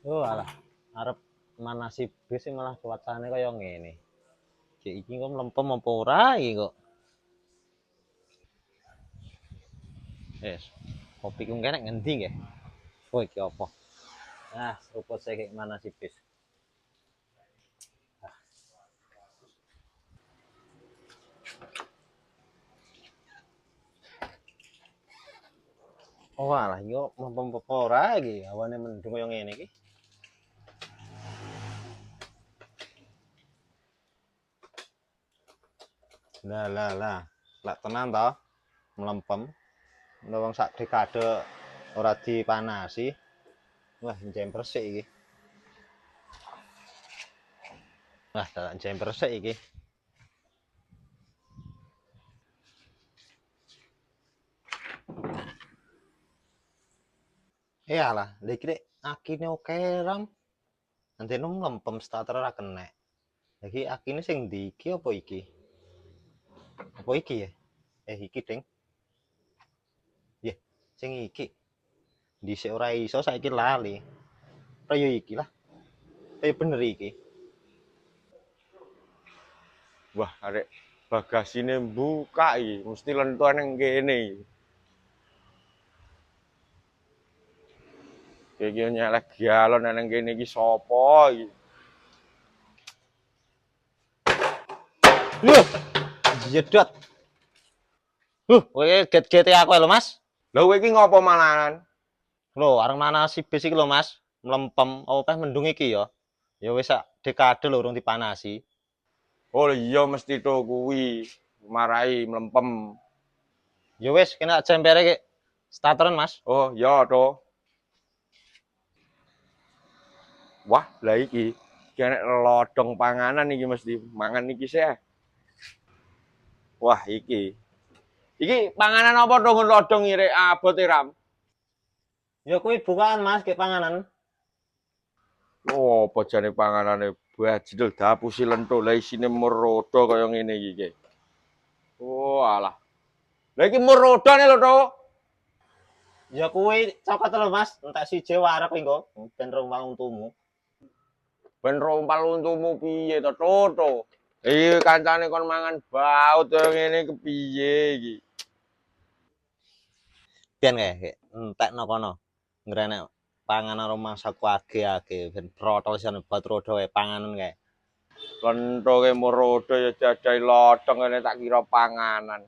Oh alah, arep manasi bis sih malah cuacane kaya ngene. Cek iki kok mlempem apa ora iki kok. Wes, kopi ku kene ngendi nggih? Oh iki apa? Ah, seruput saya kayak manasi bis. Oh alah, iki kok mlempem apa ora iki? Awane mendung kaya ngene iki. Lah. Lek tenan to, mlempem. Wong sak dekade ora dipanasi. Wah, njemper sik iki. Wah, dadak njemper sik iki. Iyalah, lha iki rek akine oke ram. Antene mlempem starter ora kenek. Lagi akine sing ndi iki apa iki? Apa iki ya? Iki ding. Ya, sing iki. Dhisik ora iso saiki lali. Kaya iki lah. Kaya bener iki. Wah, arek bagasine buka iki, mesti lentuhan nang kene iki. Iki nyelek galon nang kene iki sapa iki? Loh, jedot. Kowe get-gete aku lho, Mas. Lha kowe iki ngopo malahan? Lho, areng mana si bis iki lho, Mas. Mlempem apa peh mendung iki ya. Ya wis sak dekade lho urung dipanasi. Oh iya mesti to kuwi. Marai mlempem. Ya wis kena jempere ki starteran, Mas. Oh iya to. Wah, lah iki kene lodong panganan iki mesti. Mangan iki sih. Wah, iki. Iki panganan apa to lodong irek abot Ram? Ya kuwi bukaan, Mas, ke panganan. Oh, apa jane panganane bajil dapusi lentuk lah isine merodo kaya ngene iki. Oh, alah. Lah iki merodone lho, to. Ya kuwi cokot lho, Mas. Entek siji wareg engko ben rumpang untumu. Ben rompal untumu piye to, Toto? Iki kancane kon mangan baut kaya ngene kepiye iki? Ben kae entekno kono. Ngrenek panganan rumah saku age-age ben protol sisan bat rodo wae panganan kae. Lentuke merodo ya jajai lodong ngene tak kira panganan.